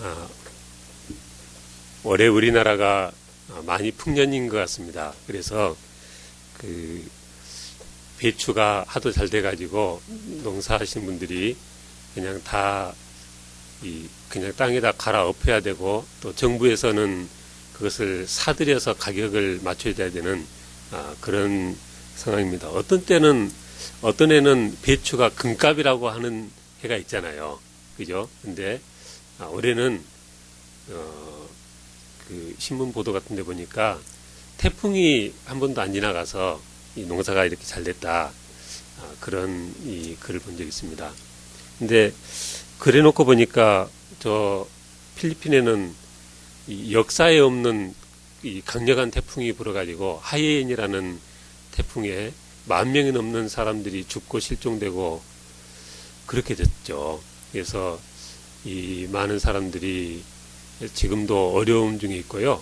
아, 올해 우리나라가 많이 풍년인 것 같습니다. 그래서 그 배추가 하도 잘 돼가지고 농사하신 분들이 그냥 다 그냥 땅에다 갈아 엎어야 되고, 또 정부에서는 그것을 사들여서 가격을 맞춰야 되는 그런 상황입니다. 어떤 해는 배추가 금값이라고 하는 해가 있잖아요. 그죠? 근데 올해는 그 신문 보도 같은 데 보니까 태풍이 한 번도 안 지나가서 이 농사가 이렇게 잘 됐다, 그런 이 글을 본 적이 있습니다. 근데 그래 놓고 보니까 저 필리핀에는 이 역사에 없는 이 강력한 태풍이 불어가지고 하이엔이라는 태풍에 10,000명이 넘는 사람들이 죽고 실종되고 그렇게 됐죠. 그래서 이 많은 사람들이 지금도 어려움 중에 있고요.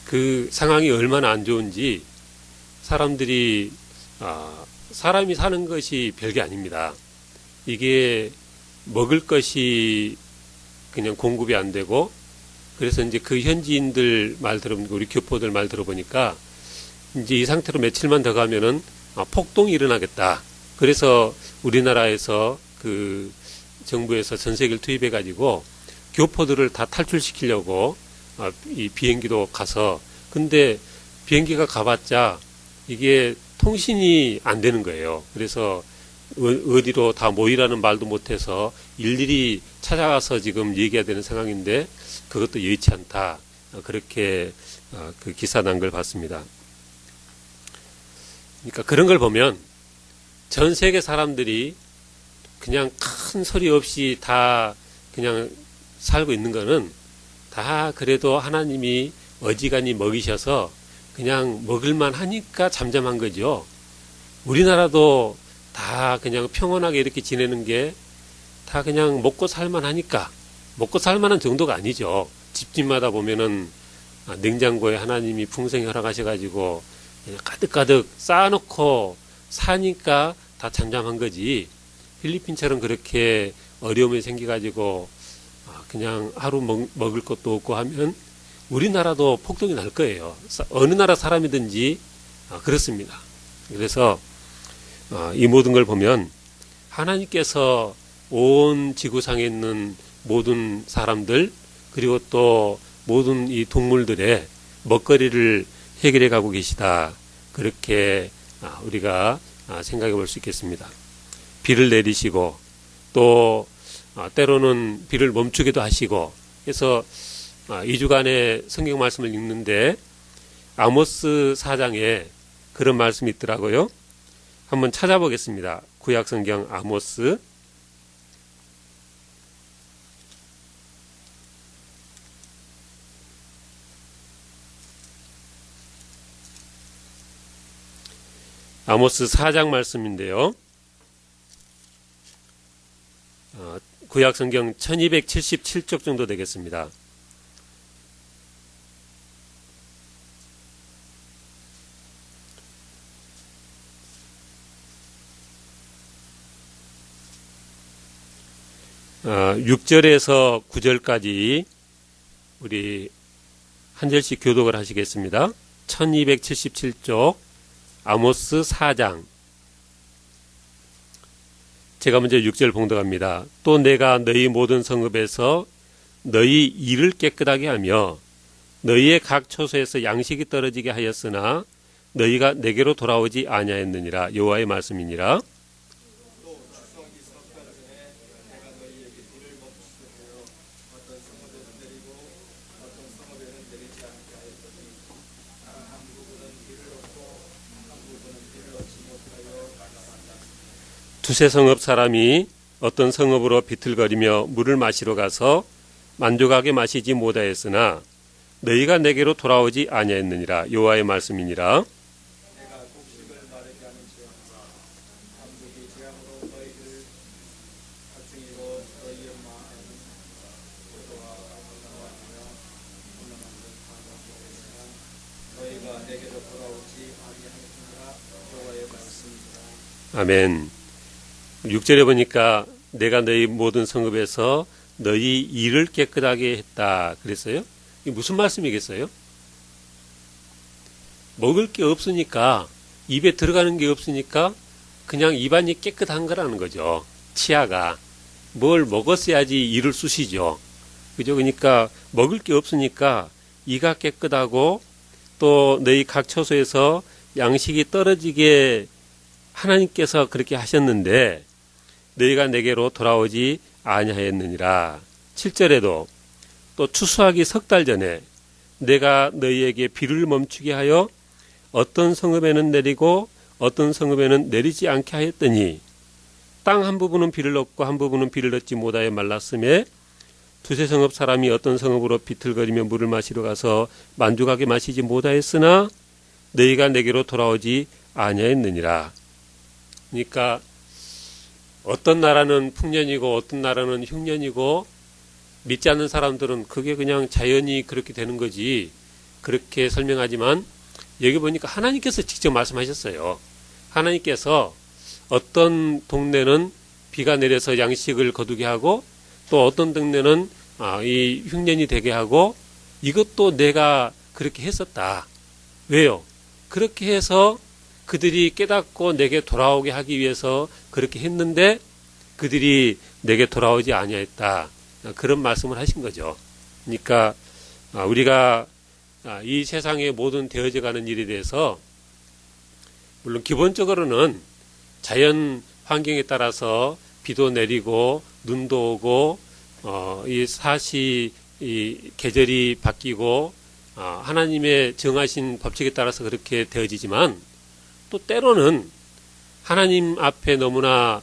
그 상황이 얼마나 안 좋은지 사람들이 사람이 사는 것이 별게 아닙니다. 이게 먹을 것이 그냥 공급이 안 되고, 그래서 이제 그 현지인들 말 들어보니까, 우리 교포들 말 들어보니까 이제 이 상태로 며칠만 더 가면은 폭동이 일어나겠다. 그래서 우리나라에서 그 정부에서 전세기를 투입해 가지고 교포들을 다 탈출시키려고 이 비행기도 가서, 근데 비행기가 가봤자 이게 통신이 안 되는 거예요. 그래서 어디로 다 모이라는 말도 못해서 일일이 찾아가서 지금 얘기해야 되는 상황인데 그것도 여의치 않다. 그렇게 그 기사 난 걸 봤습니다. 그러니까 그런 걸 보면 전 세계 사람들이 그냥 큰 소리 없이 다 그냥 살고 있는 거는 다 그래도 하나님이 어지간히 먹이셔서 그냥 먹을만 하니까 잠잠한 거죠. 우리나라도 다 그냥 평온하게 이렇게 지내는 게 다 그냥 먹고 살만 하니까, 먹고 살만한 정도가 아니죠. 집집마다 보면은 냉장고에 하나님이 풍성히 허락하셔가지고 그냥 가득가득 쌓아놓고 사니까 다 잠잠한 거지. 필리핀처럼 그렇게 어려움이 생겨가지고 그냥 하루 먹을 것도 없고 하면 우리나라도 폭동이 날 거예요. 어느 나라 사람이든지 그렇습니다. 그래서 이 모든 걸 보면 하나님께서 온 지구상에 있는 모든 사람들, 그리고 또 모든 이 동물들의 먹거리를 해결해 가고 계시다. 그렇게 우리가 생각해 볼 수 있겠습니다. 비를 내리시고 또 때로는 비를 멈추기도 하시고, 그래서 2주간의 성경 말씀을 읽는데 아모스 4장에 그런 말씀이 있더라고요. 한번 찾아보겠습니다. 구약 성경 아모스 4장 말씀인데요. 구약 성경 1277쪽 정도 되겠습니다. 아, 6절에서 9절까지 우리 한 절씩 교독을 하시겠습니다. 1277쪽 아모스 4장. 제가 먼저 6절 봉독합니다. 또 내가 너희 모든 성읍에서 너희 이를 깨끗하게 하며 너희의 각 처소에서 양식이 떨어지게 하였으나 너희가 내게로 돌아오지 아니하였느니라. 여호와의 말씀이니라. 두세 성읍 사람이 어떤 성읍으로 비틀거리며 물을 마시러 가서 만족하게 마시지 못하였으나 너희가 내게로 돌아오지 아니하였느니라. 여호와의 말씀이니라. 아멘. 6절에 보니까 내가 너희 모든 성읍에서 너희 이를 깨끗하게 했다 그랬어요. 이게 무슨 말씀이겠어요? 먹을 게 없으니까, 입에 들어가는 게 없으니까 그냥 입안이 깨끗한 거라는 거죠. 치아가. 뭘 먹었어야지 이를 쑤시죠. 그죠? 그러니까 먹을 게 없으니까 이가 깨끗하고, 또 너희 각 처소에서 양식이 떨어지게 하나님께서 그렇게 하셨는데 너희가 내게로 돌아오지 아니하였느니라. 7절에도 또 추수하기 석 달 전에 내가 너희에게 비를 멈추게 하여 어떤 성읍에는 내리고 어떤 성읍에는 내리지 않게 하였더니 땅 한 부분은 비를 얻고 한 부분은 비를 얻지 못하여 말랐음에 두세 성읍 사람이 어떤 성읍으로 비틀거리며 물을 마시러 가서 만족하게 마시지 못하였으나 너희가 내게로 돌아오지 아니하였느니라. 그러니까 어떤 나라는 풍년이고 어떤 나라는 흉년이고, 믿지 않는 사람들은 그게 그냥 자연이 그렇게 되는 거지 그렇게 설명하지만, 여기 보니까 하나님께서 직접 말씀하셨어요. 하나님께서 어떤 동네는 비가 내려서 양식을 거두게 하고, 또 어떤 동네는 이 흉년이 되게 하고, 이것도 내가 그렇게 했었다. 왜요? 그렇게 해서 그들이 깨닫고 내게 돌아오게 하기 위해서 그렇게 했는데 그들이 내게 돌아오지 아니하였다. 그런 말씀을 하신 거죠. 그러니까 우리가 이 세상의 모든 되어져 가는 일에 대해서, 물론 기본적으로는 자연 환경에 따라서 비도 내리고 눈도 오고 이 계절이 바뀌고 하나님의 정하신 법칙에 따라서 그렇게 되어지지만, 또 때로는 하나님 앞에 너무나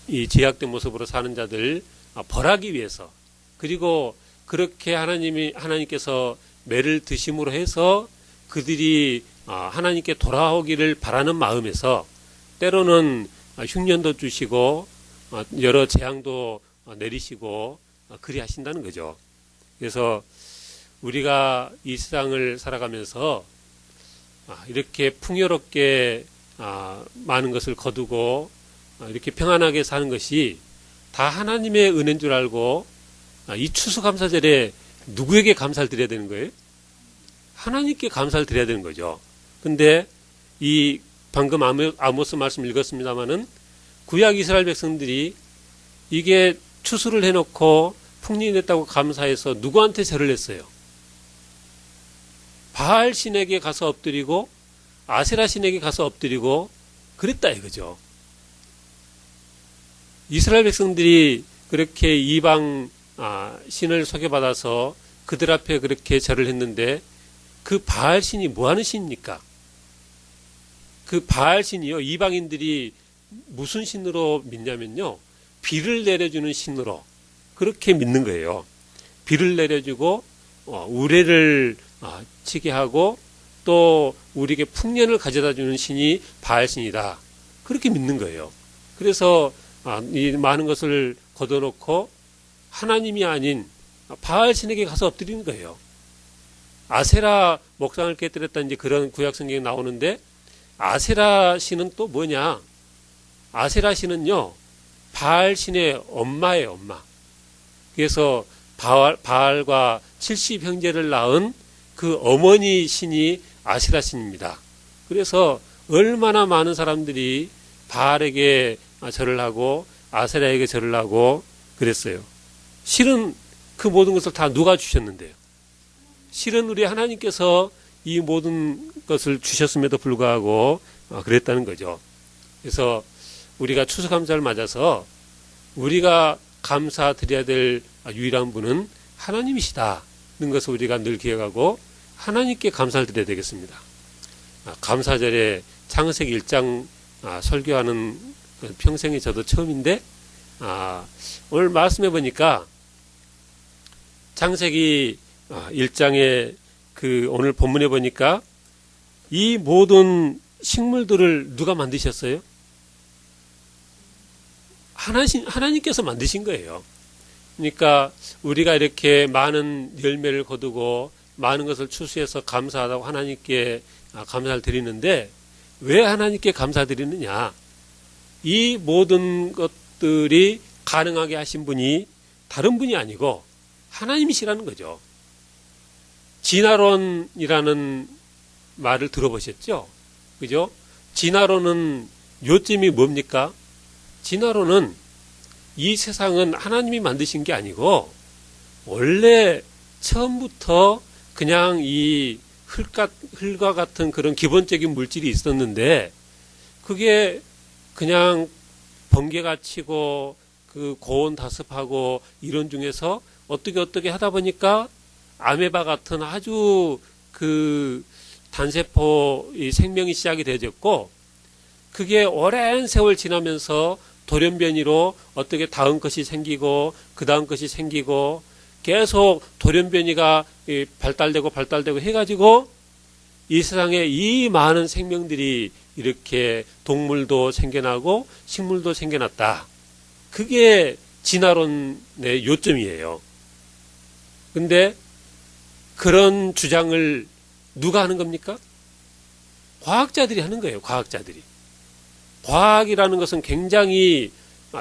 이 제약된 모습으로 사는 자들 벌하기 위해서, 그리고 그렇게 하나님께서 매를 드심으로 해서 그들이 하나님께 돌아오기를 바라는 마음에서 때로는 흉년도 주시고 여러 재앙도 내리시고 그리 하신다는 거죠. 그래서 우리가 이 세상을 살아가면서 이렇게 풍요롭게 많은 것을 거두고 이렇게 평안하게 사는 것이 다 하나님의 은혜인 줄 알고, 이 추수감사절에 누구에게 감사를 드려야 되는 거예요? 하나님께 감사를 드려야 되는 거죠. 근데 이 방금 아모스 말씀 읽었습니다마는 구약 이스라엘 백성들이 이게 추수를 해놓고 풍년이 됐다고 감사해서 누구한테 절을 했어요? 바알 신에게 가서 엎드리고 아세라 신에게 가서 엎드리고 그랬다 이거죠. 이스라엘 백성들이 그렇게 이방 신을 소개받아서 그들 앞에 그렇게 절을 했는데, 그 바알 신이 뭐 하는 신입니까? 그 바알 신이요, 이방인들이 무슨 신으로 믿냐면요, 비를 내려주는 신으로 그렇게 믿는 거예요. 비를 내려주고 우레를 치게 하고, 또 우리에게 풍년을 가져다 주는 신이 바알 신이다, 그렇게 믿는 거예요. 그래서 이 많은 것을 걷어놓고 하나님이 아닌 바알 신에게 가서 엎드리는 거예요. 아세라 목상을 깨뜨렸다, 이제 그런 구약 성경에 나오는데, 아세라 신은 또 뭐냐? 아세라 신은요, 바알 신의 엄마예요, 엄마. 그래서 바알과 70형제를 낳은 그 어머니 신이 아세라 신입니다. 그래서 얼마나 많은 사람들이 바알에게 절을 하고 아세라에게 절을 하고 그랬어요. 실은 그 모든 것을 다 누가 주셨는데요? 실은 우리 하나님께서 이 모든 것을 주셨음에도 불구하고 그랬다는 거죠. 그래서 우리가 추수감사를 맞아서 우리가 감사드려야 될 유일한 분은 하나님이시다는 것을 우리가 늘 기억하고 하나님께 감사를 드려야 되겠습니다. 감사절에 창세기 1장 설교하는 평생에 저도 처음인데, 오늘 말씀해 보니까 창세기 1장에 오늘 본문에 보니까 이 모든 식물들을 누가 만드셨어요? 하나님께서 만드신 거예요. 그러니까 우리가 이렇게 많은 열매를 거두고 많은 것을 추수해서 감사하다고 하나님께 감사를 드리는데, 왜 하나님께 감사드리느냐? 이 모든 것들이 가능하게 하신 분이 다른 분이 아니고 하나님이시라는 거죠. 진화론이라는 말을 들어보셨죠? 그죠? 진화론은 요점이 뭡니까? 진화론은 이 세상은 하나님이 만드신 게 아니고 원래 처음부터 그냥 이 흙과 같은 그런 기본적인 물질이 있었는데 그게 그냥 번개가 치고 그 고온 다습하고 이런 중에서 어떻게 하다 보니까 아메바 같은 아주 그 단세포 이 생명이 시작이 되어졌고 그게 오랜 세월 지나면서 돌연변이로 어떻게 다음 것이 생기고 그 다음 것이 생기고 계속 돌연변이가 발달되고 해가지고 이 세상에 이 많은 생명들이 이렇게 동물도 생겨나고 식물도 생겨났다. 그게 진화론의 요점이에요. 근데 그런 주장을 누가 하는 겁니까? 과학자들이 하는 거예요. 과학자들이. 과학이라는 것은 굉장히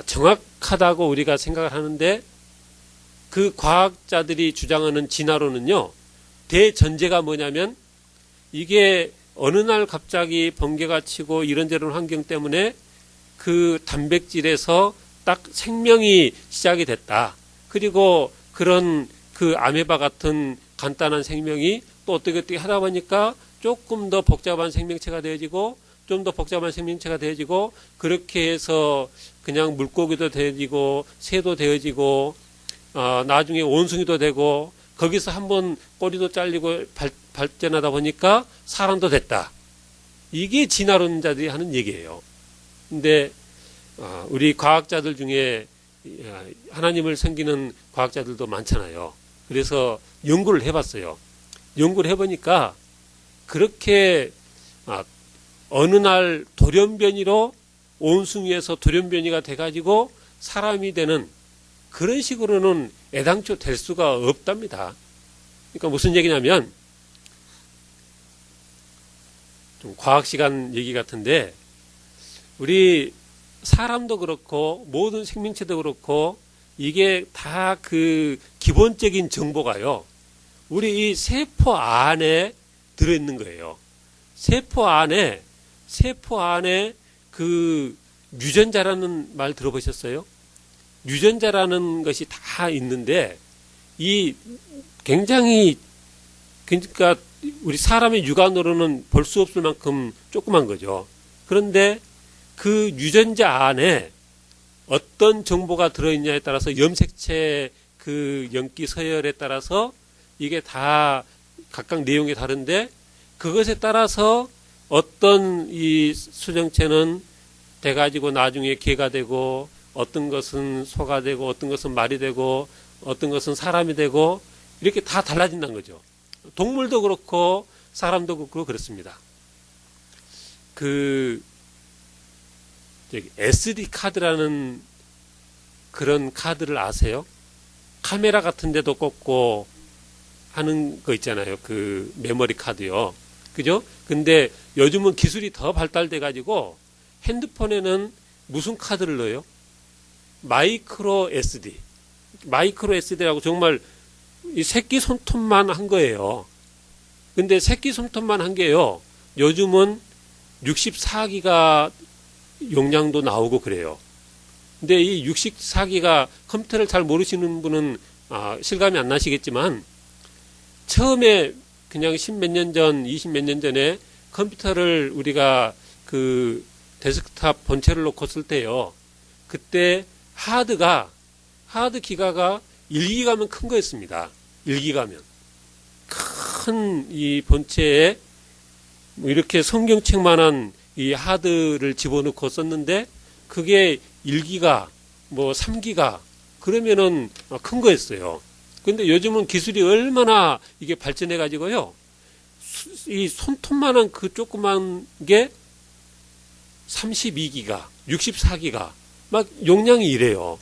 정확하다고 우리가 생각을 하는데 그 과학자들이 주장하는 진화론은요. 대전제가 뭐냐면 이게 어느 날 갑자기 번개가 치고 이런저런 환경 때문에 그 단백질에서 딱 생명이 시작이 됐다. 그리고 그런 그 아메바 같은 간단한 생명이 또 어떻게 하다 보니까 조금 더 복잡한 생명체가 되어지고 좀 더 복잡한 생명체가 되어지고 그렇게 해서 그냥 물고기도 되어지고 새도 되어지고 나중에 원숭이도 되고 거기서 한번 꼬리도 잘리고 발전하다 보니까 사람도 됐다. 이게 진화론자들이 하는 얘기예요. 근데 우리 과학자들 중에 하나님을 섬기는 과학자들도 많잖아요. 그래서 연구를 해봤어요. 연구를 해보니까 그렇게 어느 날 돌연변이로 온숭이에서 돌연변이가 돼가지고 사람이 되는 그런 식으로는 애당초 될 수가 없답니다. 그러니까 무슨 얘기냐면 좀 과학 시간 얘기 같은데 우리 사람도 그렇고 모든 생명체도 그렇고 이게 다 그 기본적인 정보가요. 우리 이 세포 안에 들어있는 거예요. 세포 안에 그 유전자라는 말 들어보셨어요? 유전자라는 것이 다 있는데 이 굉장히 그러니까 우리 사람의 육안으로는 볼 수 없을 만큼 조그만 거죠. 그런데 그 유전자 안에 어떤 정보가 들어있냐에 따라서 염색체 그 염기 서열에 따라서 이게 다 각각 내용이 다른데 그것에 따라서 어떤 이 수정체는 돼가지고 나중에 개가 되고 어떤 것은 소가 되고 어떤 것은 말이 되고 어떤 것은 사람이 되고 이렇게 다 달라진다는 거죠. 동물도 그렇고 사람도 그렇고 그렇습니다. 그 SD 카드라는 그런 카드를 아세요? 카메라 같은 데도 꽂고 하는 거 있잖아요. 그 메모리 카드요. 그죠? 근데 요즘은 기술이 더 발달돼 가지고 핸드폰에는 무슨 카드를 넣어요? 마이크로 SD. 마이크로 SD라고 정말 이 새끼 손톱만 한 거예요. 근데 새끼 손톱만 한 게요. 요즘은 64기가 용량도 나오고 그래요. 근데 이 64기가 컴퓨터를 잘 모르시는 분은 실감이 안 나시겠지만 처음에 그냥 10몇 년 전, 20몇 년 전에 컴퓨터를 우리가 그 데스크탑 본체를 놓고 쓸 때요. 그때 하드 기가가 1기가면 큰 거였습니다. 1기가면. 큰 이 본체에 뭐 이렇게 성경책만한 이 하드를 집어넣고 썼는데 그게 1기가, 뭐 3기가 그러면은 큰 거였어요. 근데 요즘은 기술이 얼마나 이게 발전해 가지고요. 이 손톱만한 그 조그만 게 32기가, 64기가 막 용량이 이래요.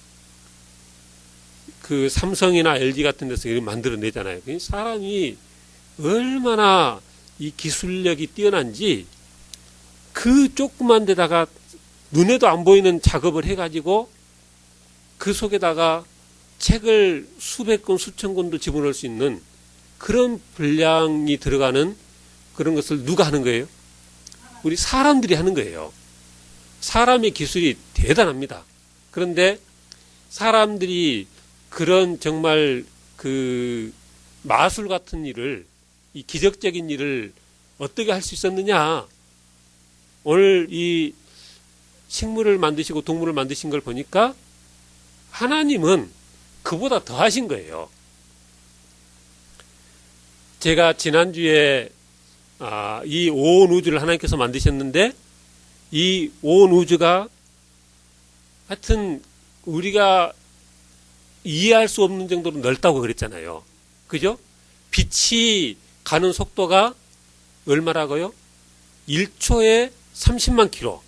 그 삼성이나 LG 같은 데서 이렇게 만들어내잖아요. 사람이 얼마나 이 기술력이 뛰어난지 그 조그만 데다가 눈에도 안 보이는 작업을 해가지고 그 속에다가 책을 수백 권, 수천 권도 집어넣을 수 있는 그런 분량이 들어가는 그런 것을 누가 하는 거예요? 우리 사람들이 하는 거예요. 사람의 기술이 대단합니다. 그런데 사람들이 그런 정말 그 마술 같은 일을, 이 기적적인 일을 어떻게 할 수 있었느냐? 오늘 이 식물을 만드시고 동물을 만드신 걸 보니까 하나님은 그보다 더 하신 거예요. 제가 지난주에 이 온 우주를 하나님께서 만드셨는데 이 온 우주가 하여튼 우리가 이해할 수 없는 정도로 넓다고 그랬잖아요. 그죠? 빛이 가는 속도가 얼마라고요? 1초에 30만 킬로.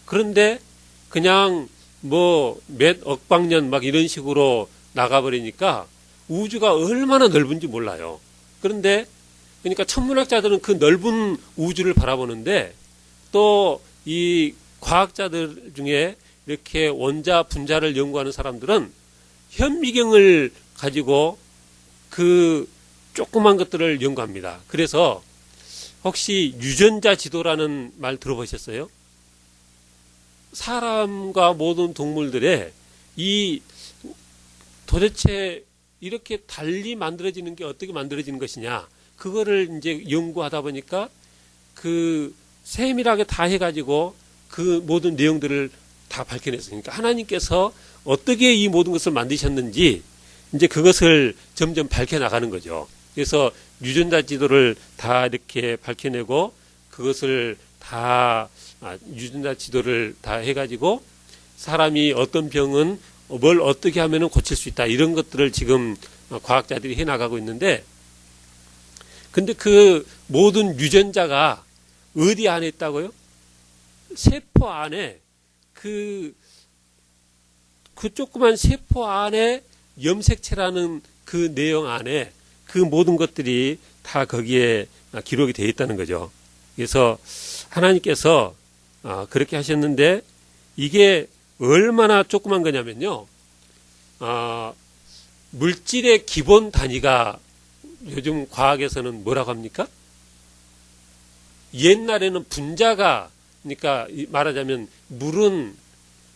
그런데 그냥 뭐 몇 억방년 막 이런 식으로 나가버리니까 우주가 얼마나 넓은지 몰라요. 그런데 그러니까 천문학자들은 그 넓은 우주를 바라보는데 또 이 과학자들 중에 이렇게 원자 분자를 연구하는 사람들은 현미경을 가지고 그 조그만 것들을 연구합니다. 그래서 혹시 유전자 지도라는 말 들어보셨어요? 사람과 모든 동물들의 이 도대체 이렇게 달리 만들어지는 게 어떻게 만들어지는 것이냐, 그거를 이제 연구하다 보니까 그 세밀하게 다 해가지고 그 모든 내용들을 다 밝혀냈으니까 하나님께서 어떻게 이 모든 것을 만드셨는지 이제 그것을 점점 밝혀나가는 거죠. 그래서 유전자 지도를 다 이렇게 밝혀내고 그것을 다 유전자 지도를 다 해가지고 사람이 어떤 병은 뭘 어떻게 하면 고칠 수 있다, 이런 것들을 지금 과학자들이 해나가고 있는데, 근데 그 모든 유전자가 어디 안에 있다고요? 세포 안에 그 조그만 세포 안에 염색체라는 그 내용 안에 그 모든 것들이 다 거기에 기록이 되어 있다는 거죠. 그래서 하나님께서 그렇게 하셨는데 이게 얼마나 조그만 거냐면요. 물질의 기본 단위가 요즘 과학에서는 뭐라고 합니까? 옛날에는 분자가, 그러니까 말하자면 물은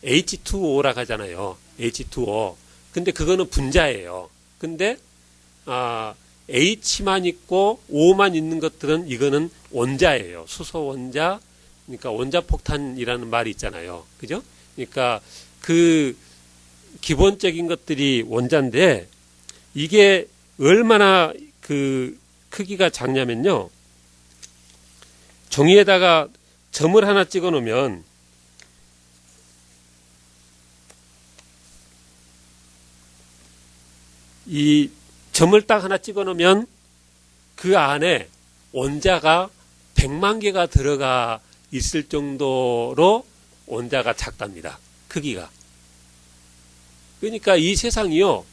H2O라고 하잖아요. H2O. 근데 그거는 분자예요. 근데 H만 있고 O만 있는 것들은 이거는 원자예요. 수소 원자. 그러니까 원자폭탄이라는 말이 있잖아요. 그죠? 그러니까 그 기본적인 것들이 원자인데 이게 얼마나 그 크기가 작냐면요. 종이에다가 점을 하나 찍어 놓으면 이 점을 딱 하나 찍어 놓으면 그 안에 원자가 100만 개가 들어가 있을 정도로 원자가 작답니다. 크기가. 그러니까 이 세상이요,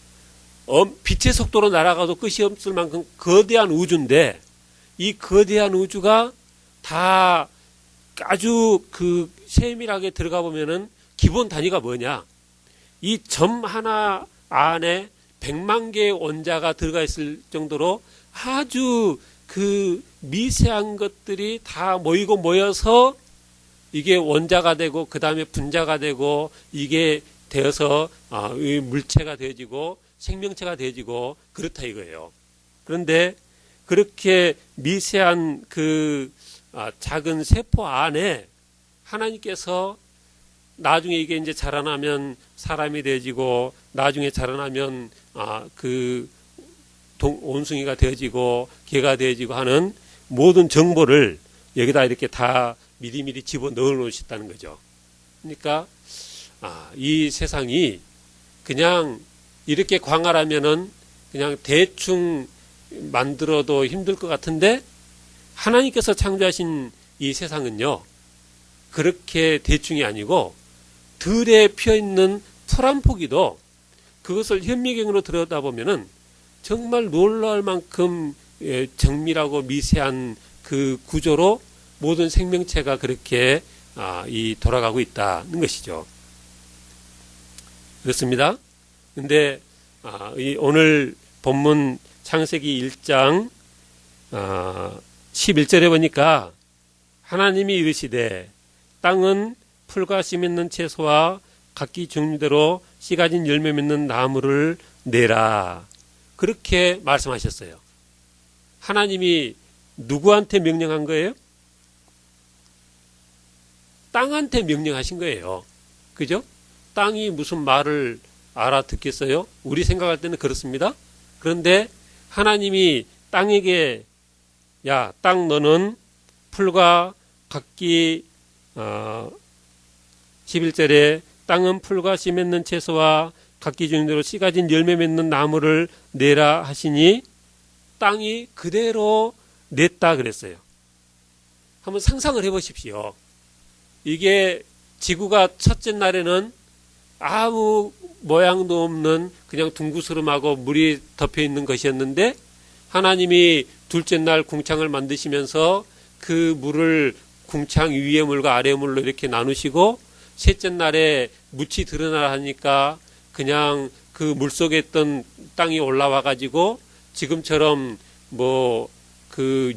빛의 속도로 날아가도 끝이 없을 만큼 거대한 우주인데 이 거대한 우주가 다 아주 그 세밀하게 들어가 보면은 기본 단위가 뭐냐? 이 점 하나 안에 100만 개의 원자가 들어가 있을 정도로 아주 그 미세한 것들이 다 모이고 모여서 이게 원자가 되고 그 다음에 분자가 되고 이게 되어서 물체가 되어지고 생명체가 되어지고 그렇다 이거예요. 그런데 그렇게 미세한 그 작은 세포 안에 하나님께서 나중에 이게 이제 자라나면 사람이 되어지고 나중에 자라나면 그 원숭이가 되어지고 개가 되어지고 하는 모든 정보를 여기다 이렇게 다 미리미리 집어 넣어 놓으셨다는 거죠. 그러니까 이 세상이 그냥 이렇게 광활하면은 그냥 대충 만들어도 힘들 것 같은데 하나님께서 창조하신 이 세상은요, 그렇게 대충이 아니고 들에 피어있는 풀 한 포기도 그것을 현미경으로 들여다보면은 정말 놀라울 만큼 정밀하고 미세한 그 구조로 모든 생명체가 그렇게 돌아가고 있다는 것이죠. 그렇습니다. 근데 오늘 본문 창세기 1장 11절에 보니까 하나님이 이르시되 땅은 풀과 씨 맺는 채소와 각기 종류대로 씨 가진 열매 맺는 나무를 내라. 그렇게 말씀하셨어요. 하나님이 누구한테 명령한 거예요? 땅한테 명령하신 거예요. 그죠? 땅이 무슨 말을 알아듣겠어요? 우리 생각할 때는 그렇습니다. 그런데 하나님이 땅에게 야, 땅 너는 풀과 각기 11절에 땅은 풀과 씨 맺는 채소와 각기 종류대로 씨 가진 열매 맺는 나무를 내라 하시니 땅이 그대로 냈다 그랬어요. 한번 상상을 해보십시오. 이게 지구가 첫째 날에는 아무 모양도 없는 그냥 둥구스름하고 물이 덮여 있는 것이었는데 하나님이 둘째 날 궁창을 만드시면서 그 물을 궁창 위의 물과 아래의 물로 이렇게 나누시고 셋째 날에 묻이 드러나라 하니까 그냥 그 물속에 있던 땅이 올라와 가지고 지금처럼 그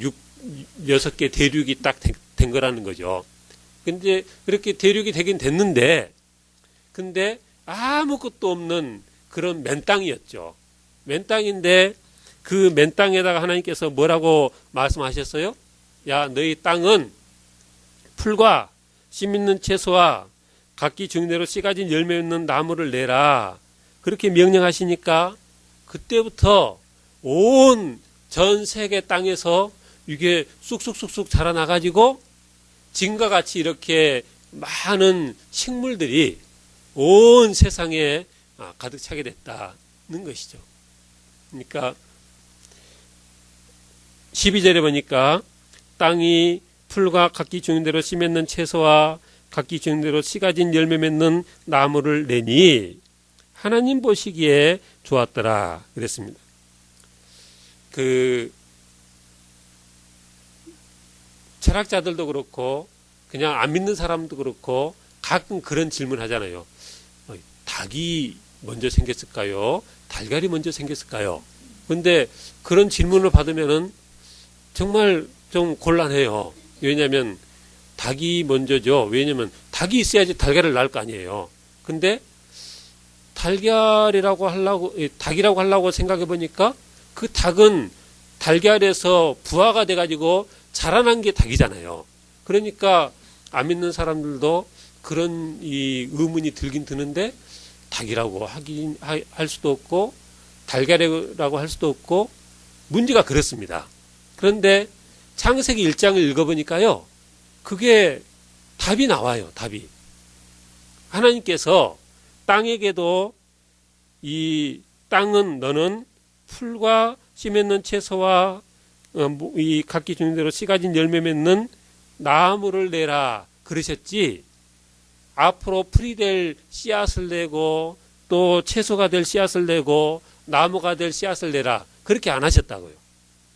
6개 대륙이 딱 된 거라는 거죠. 근데 그렇게 대륙이 되긴 됐는데 근데 아무것도 없는 그런 맨 땅이었죠. 맨 땅인데 그 맨 땅에다가 하나님께서 뭐라고 말씀하셨어요? 야, 너희 땅은 풀과 씨 맺는 채소와 각기 종류대로 씨 가진 열매 있는 나무를 내라. 그렇게 명령하시니까 그때부터 온 전 세계 땅에서 이게 쑥쑥쑥쑥 자라나가지고 지금과 같이 이렇게 많은 식물들이 온 세상에 가득 차게 됐다는 것이죠. 그러니까 12절에 보니까 땅이 풀과 각기 종류대로 씨 맺는 채소와 각기 종류대로 씨 가진 열매 맺는 나무를 내니 하나님 보시기에 좋았더라 그랬습니다. 철학자들도 그렇고 그냥 안 믿는 사람도 그렇고 가끔 그런 질문 하잖아요. 닭이 먼저 생겼을까요? 달걀이 먼저 생겼을까요? 근데 그런 질문을 받으면은 정말 좀 곤란해요. 왜냐하면 닭이 먼저죠. 왜냐하면 닭이 있어야지 달걀을 낳을 거 아니에요. 근데 닭이라고 하려고 생각해 보니까 그 닭은 달걀에서 부화가 돼가지고 자라난 게 닭이잖아요. 그러니까 안 믿는 사람들도 그런 이 의문이 들긴 드는데 닭이라고 할 수도 없고 달걀이라고 할 수도 없고 문제가 그렇습니다. 그런데 창세기 1장을 읽어보니까요. 그게 답이 나와요. 답이. 하나님께서 땅에게도 이 땅은 너는 풀과 씨 맺는 채소와 이 각기 종류대로 씨 가진 열매 맺는 나무를 내라 그러셨지 앞으로 풀이 될 씨앗을 내고 또 채소가 될 씨앗을 내고 나무가 될 씨앗을 내라 그렇게 안 하셨다고요.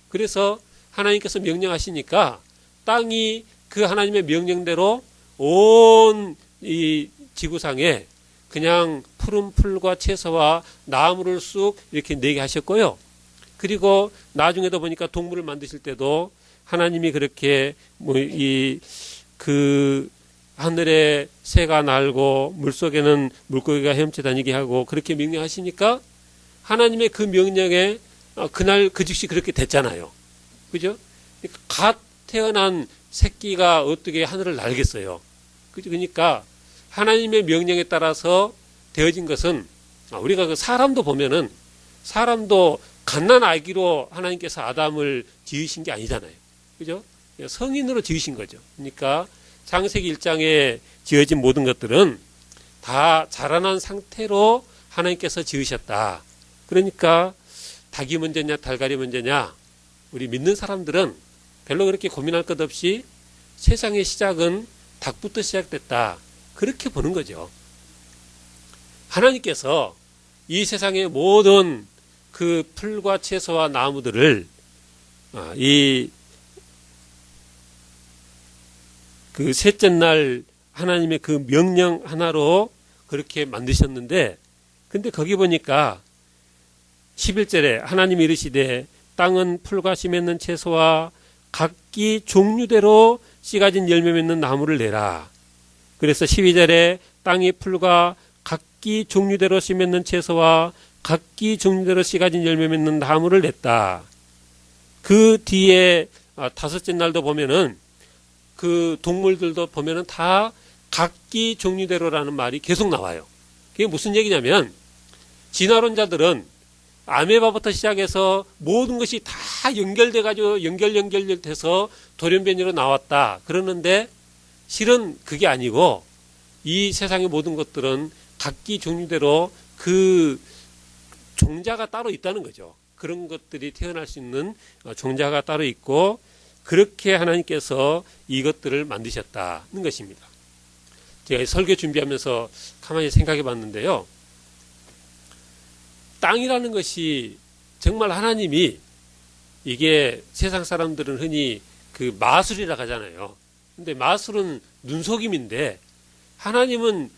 그래서 하나님께서 명령하시니까 땅이 그 하나님의 명령대로 온 이 지구상에 그냥 푸른 풀과 채소와 나무를 쑥 이렇게 내게 하셨고요. 그리고 나중에도 보니까 동물을 만드실 때도 하나님이 그렇게 하늘에 새가 날고 물속에는 물고기가 헤엄쳐 다니게 하고 그렇게 명령하시니까 하나님의 그 명령에 그날 그 즉시 그렇게 됐잖아요. 그죠? 갓 태어난 새끼가 어떻게 하늘을 날겠어요. 그죠? 그러니까 하나님의 명령에 따라서 되어진 것은 우리가 그 사람도 보면은 사람도 갓난 아기로 하나님께서 아담을 지으신 게 아니잖아요. 그죠? 성인으로 지으신 거죠. 그러니까 창세기 1장에 지어진 모든 것들은 다 자라난 상태로 하나님께서 지으셨다. 그러니까 닭이 먼저냐 달걀이 먼저냐 우리 믿는 사람들은 별로 그렇게 고민할 것 없이 세상의 시작은 닭부터 시작됐다. 그렇게 보는 거죠. 하나님께서 이 세상의 모든 그 풀과 채소와 나무들을 그 셋째 날 하나님의 그 명령 하나로 그렇게 만드셨는데 근데 거기 보니까 11절에 하나님이 이르시되 땅은 풀과 씨 맺는 채소와 각기 종류대로 씨 가진 열매 맺는 나무를 내라. 그래서 12절에 땅이 풀과 각기 종류대로 씨 맺는 채소와 각기 종류대로 씨 가진 열매 맺는 나무를 냈다. 그 뒤에 다섯째 날도 보면은 그 동물들도 보면은 다 각기 종류대로라는 말이 계속 나와요. 그게 무슨 얘기냐면 진화론자들은 아메바부터 시작해서 모든 것이 다 연결돼가지고 연결돼서 돌연변이로 나왔다. 그러는데 실은 그게 아니고 이 세상의 모든 것들은 각기 종류대로 그 종자가 따로 있다는 거죠. 그런 것들이 태어날 수 있는 종자가 따로 있고 그렇게 하나님께서 이것들을 만드셨다는 것입니다. 제가 설교 준비하면서 가만히 생각해 봤는데요. 땅이라는 것이 정말 하나님이 이게 세상 사람들은 흔히 그 마술이라고 하잖아요. 근데 마술은 눈속임인데 하나님은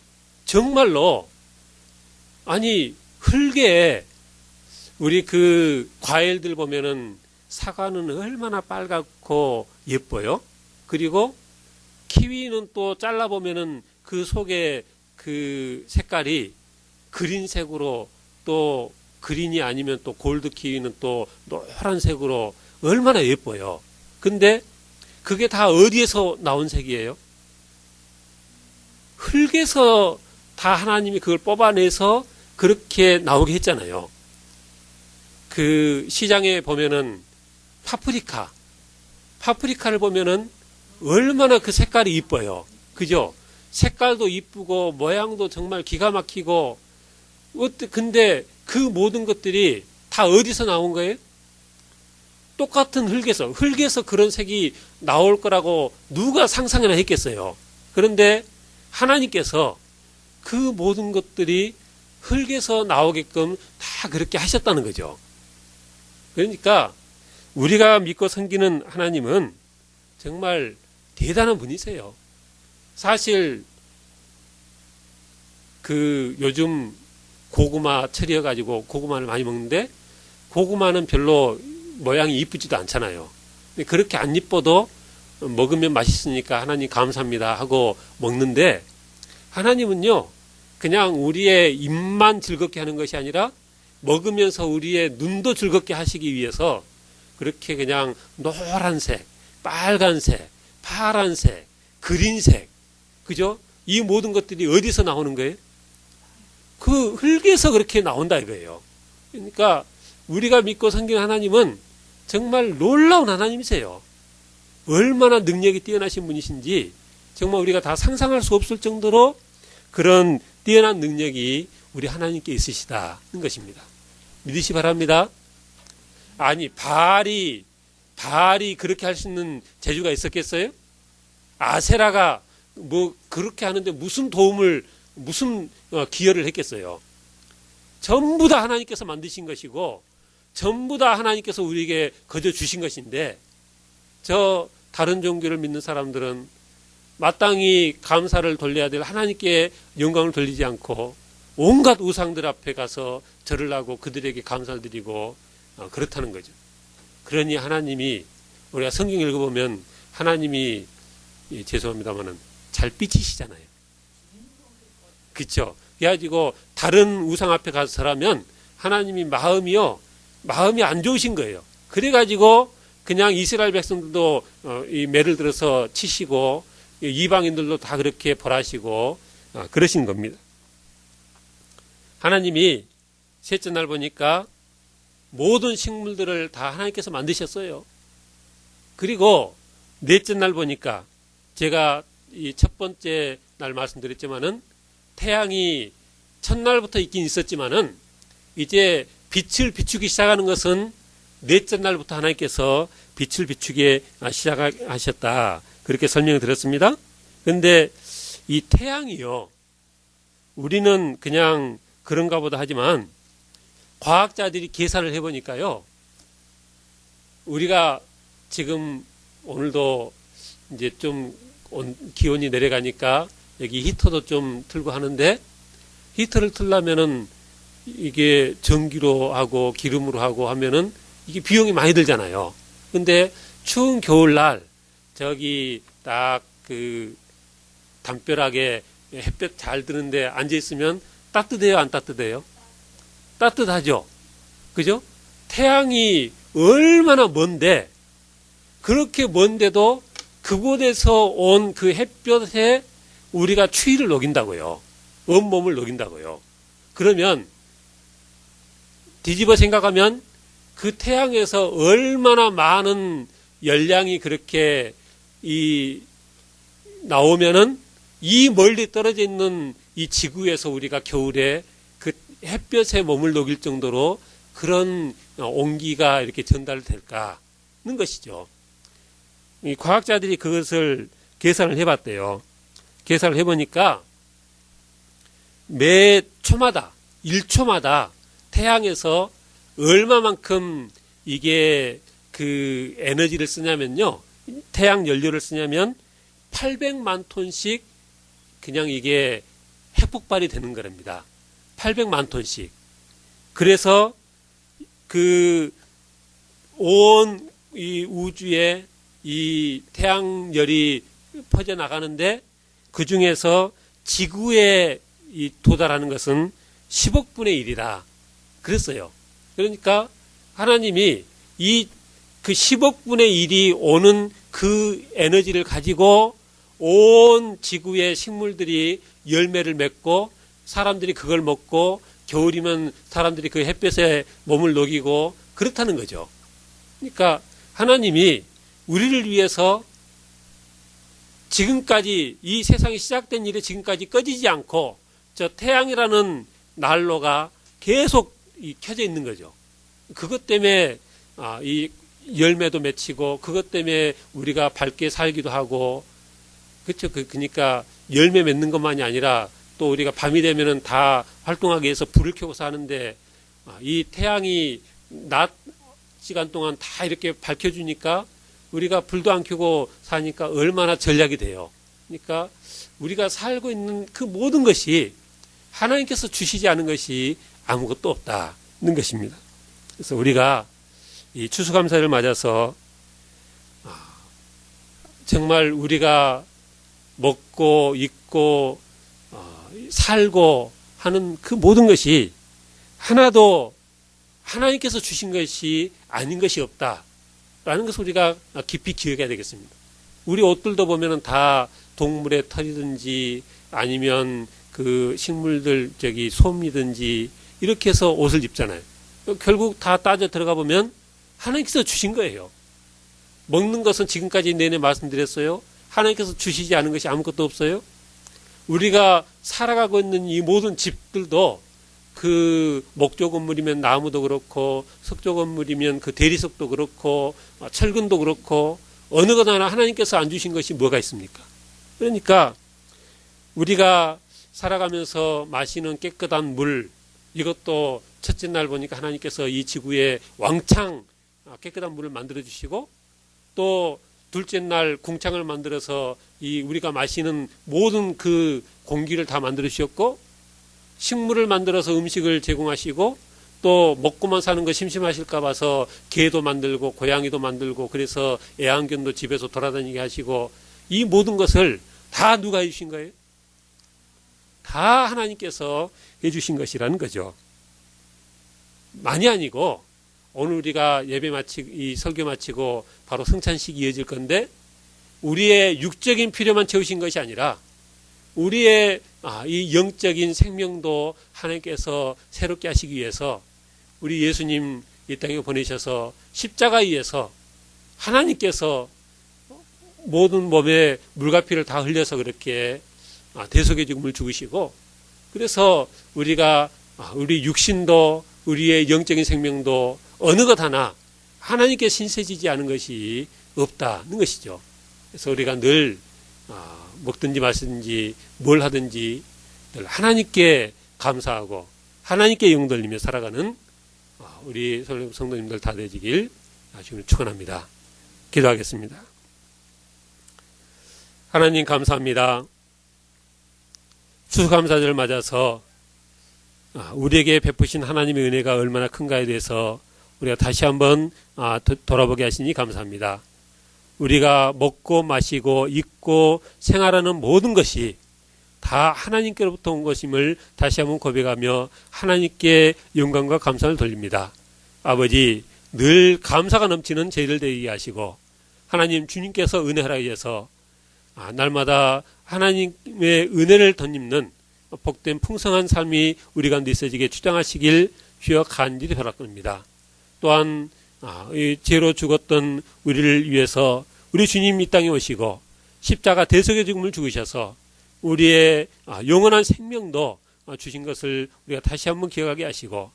정말로 아니 흙에 우리 그 과일들 보면은 사과는 얼마나 빨갛고 예뻐요. 그리고 키위는 또 잘라보면은 그 속에 그 색깔이 그린색으로 또 그린이 아니면 또 골드 키위는 또 노란색으로 얼마나 예뻐요. 근데 그게 다 어디에서 나온 색이에요? 흙에서 다 하나님이 그걸 뽑아내서 그렇게 나오게 했잖아요. 그 시장에 보면은 파프리카를 보면은 얼마나 그 색깔이 이뻐요. 그죠? 색깔도 이쁘고 모양도 정말 기가 막히고 근데 그 모든 것들이 다 어디서 나온 거예요? 똑같은 흙에서 그런 색이 나올 거라고 누가 상상이나 했겠어요. 그런데 하나님께서 그 모든 것들이 흙에서 나오게끔 다 그렇게 하셨다는 거죠. 그러니까 우리가 믿고 섬기는 하나님은 정말 대단한 분이세요. 사실 그 요즘 고구마 철이어가지고 고구마를 많이 먹는데 고구마는 별로 모양이 이쁘지도 않잖아요. 근데 그렇게 안 이뻐도 먹으면 맛있으니까 하나님 감사합니다 하고 먹는데 하나님은요 그냥 우리의 입만 즐겁게 하는 것이 아니라 먹으면서 우리의 눈도 즐겁게 하시기 위해서 그렇게 그냥 노란색, 빨간색, 파란색, 그린색, 그죠? 이 모든 것들이 어디서 나오는 거예요? 그 흙에서 그렇게 나온다 이거예요. 그러니까 우리가 믿고 섬기는 하나님은 정말 놀라운 하나님이세요. 얼마나 능력이 뛰어나신 분이신지 정말 우리가 다 상상할 수 없을 정도로 그런 뛰어난 능력이 우리 하나님께 있으시다는 것입니다. 믿으시 바랍니다. 아니 바알이 그렇게 할 수 있는 재주가 있었겠어요? 아세라가 뭐 그렇게 하는데 무슨 기여를 했겠어요? 전부 다 하나님께서 만드신 것이고 전부 다 하나님께서 우리에게 거저 주신 것인데 저 다른 종교를 믿는 사람들은 마땅히 감사를 돌려야 될 하나님께 영광을 돌리지 않고 온갖 우상들 앞에 가서 절을 하고 그들에게 감사를 드리고 그렇다는 거죠. 그러니 하나님이 우리가 성경 읽어보면 하나님이 죄송합니다만은 잘 삐치시잖아요. 그렇죠? 그래가지고 다른 우상 앞에 가서 절하면 하나님이 마음이 안 좋으신 거예요. 그래가지고 그냥 이스라엘 백성들도 이 매를 들어서 치시고 이방인들도 다 그렇게 벌하시고 그러신 겁니다. 하나님이 셋째 날 보니까 모든 식물들을 다 하나님께서 만드셨어요. 그리고 넷째 날 보니까 제가 이 첫 번째 날 말씀드렸지만은 태양이 첫날부터 있긴 있었지만은 이제 빛을 비추기 시작하는 것은 넷째 날부터 하나님께서 빛을 비추게 시작하셨다. 그렇게 설명을 드렸습니다. 그런데 이 태양이요. 우리는 그냥 그런가 보다 하지만 과학자들이 계산을 해보니까요. 우리가 지금 오늘도 이제 좀 기온이 내려가니까 여기 히터도 좀 틀고 하는데 히터를 틀려면은 이게 전기로 하고 기름으로 하고 하면은 이게 비용이 많이 들잖아요. 근데 추운 겨울날 저기 딱 그 담벼락에 햇볕 잘 드는데 앉아 있으면 따뜻해요, 안 따뜻해요? 따뜻하죠. 그죠? 태양이 얼마나 먼데 그렇게 먼데도 그곳에서 온 그 햇볕에 우리가 추위를 녹인다고요. 온몸을 녹인다고요. 그러면 뒤집어 생각하면 그 태양에서 얼마나 많은 열량이 그렇게 나오면은 이 멀리 떨어져 있는 이 지구에서 우리가 겨울에 그 햇볕에 몸을 녹일 정도로 그런 온기가 이렇게 전달될까는 것이죠. 이 과학자들이 그것을 계산을 해봤대요. 계산을 해보니까 매 초마다 1초마다 태양에서 얼마만큼 이게 그 에너지를 쓰냐면요. 태양 연료를 쓰냐면 800만 톤씩 그냥 이게 핵폭발이 되는 거랍니다. 800만 톤씩. 그래서 그 온 이 우주에 이 태양열이 퍼져 나가는데 그 중에서 지구에 도달하는 것은 10억분의 1이라 그랬어요. 그러니까 하나님이 그 10억분의 1이 오는 그 에너지를 가지고 온 지구의 식물들이 열매를 맺고 사람들이 그걸 먹고 겨울이면 사람들이 그 햇볕에 몸을 녹이고 그렇다는 거죠. 그러니까 하나님이 우리를 위해서 지금까지 이 세상이 시작된 일에 지금까지 꺼지지 않고 저 태양이라는 난로가 계속 켜져 있는 거죠. 그것 때문에 이 열매도 맺히고 그것 때문에 우리가 밝게 살기도 하고 그렇죠. 그러니까 열매 맺는 것만이 아니라 또 우리가 밤이 되면은 다 활동하기 위해서 불을 켜고 사는데 이 태양이 낮 시간 동안 다 이렇게 밝혀주니까 우리가 불도 안 켜고 사니까 얼마나 전략이 돼요. 그러니까 우리가 살고 있는 그 모든 것이 하나님께서 주시지 않은 것이 아무것도 없다는 것입니다. 그래서 우리가 이 추수감사를 맞아서 정말 우리가 먹고 입고 살고 하는 그 모든 것이 하나도 하나님께서 주신 것이 아닌 것이 없다라는 것을 우리가 깊이 기억해야 되겠습니다. 우리 옷들도 보면은 다 동물의 털이든지 아니면 그 식물들 솜이든지 이렇게 해서 옷을 입잖아요. 결국 다 따져 들어가 보면 하나님께서 주신 거예요. 먹는 것은 지금까지 내내 말씀드렸어요. 하나님께서 주시지 않은 것이 아무것도 없어요. 우리가 살아가고 있는 이 모든 집들도 그 목조 건물이면 나무도 그렇고 석조 건물이면 그 대리석도 그렇고 철근도 그렇고 어느 것 하나 하나님께서 안 주신 것이 뭐가 있습니까? 그러니까 우리가 살아가면서 마시는 깨끗한 물 이것도 첫째 날 보니까 하나님께서 이 지구에 왕창 깨끗한 물을 만들어 주시고 또 둘째 날 궁창을 만들어서 이 우리가 마시는 모든 그 공기를 다 만들어 주셨고 식물을 만들어서 음식을 제공하시고 또 먹고만 사는 거 심심하실까 봐서 개도 만들고 고양이도 만들고 그래서 애완견도 집에서 돌아다니게 하시고 이 모든 것을 다 누가 해주신 거예요? 다 하나님께서 해주신 것이라는 거죠. 많이 아니고 오늘 우리가 예배 마치고 이 설교 마치고 바로 성찬식이 이어질 건데 우리의 육적인 필요만 채우신 것이 아니라 우리의 이 영적인 생명도 하나님께서 새롭게 하시기 위해서 우리 예수님 이 땅에 보내셔서 십자가에 의해서 하나님께서 모든 몸에 물과 피를 다 흘려서 그렇게 대속의 죽음을 죽으시고 그래서 우리가 우리 육신도 우리의 영적인 생명도 어느 것 하나 하나님께 신세지지 않은 것이 없다는 것이죠. 그래서 우리가 늘 먹든지 마시든지 뭘 하든지 늘 하나님께 감사하고 하나님께 영 돌리며 살아가는 우리 성도님들 다 되시길 주님을 축원합니다. 기도하겠습니다. 하나님 감사합니다. 추수감사절을 맞아서 우리에게 베푸신 하나님의 은혜가 얼마나 큰가에 대해서 우리가 다시 한번 돌아보게 하시니 감사합니다. 우리가 먹고 마시고 입고 생활하는 모든 것이 다 하나님께로부터 온 것임을 다시 한번 고백하며 하나님께 영광과 감사를 돌립니다. 아버지, 늘 감사가 넘치는 저희들 되게 하시고 하나님 주님께서 은혜 허락하셔서 날마다 하나님의 은혜를 덧입는 복된 풍성한 삶이 우리 가운데 있어지게 주장하시길 주여 간절히 바랍니다. 또한 죄로 죽었던 우리를 위해서 우리 주님 이 땅에 오시고 십자가 대속의 죽음을 죽으셔서 우리의 영원한 생명도 주신 것을 우리가 다시 한번 기억하게 하시고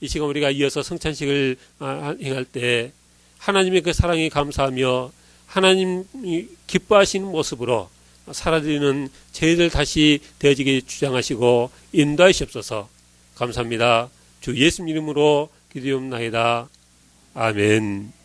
이 시간 우리가 이어서 성찬식을 행할 때 하나님의 그 사랑에 감사하며 하나님이 기뻐하시는 모습으로 살아드리는 저희들 다시 되어지게 주장하시고 인도하시옵소서. 감사합니다. 주 예수님 이름으로 기도하옵나이다. 아멘.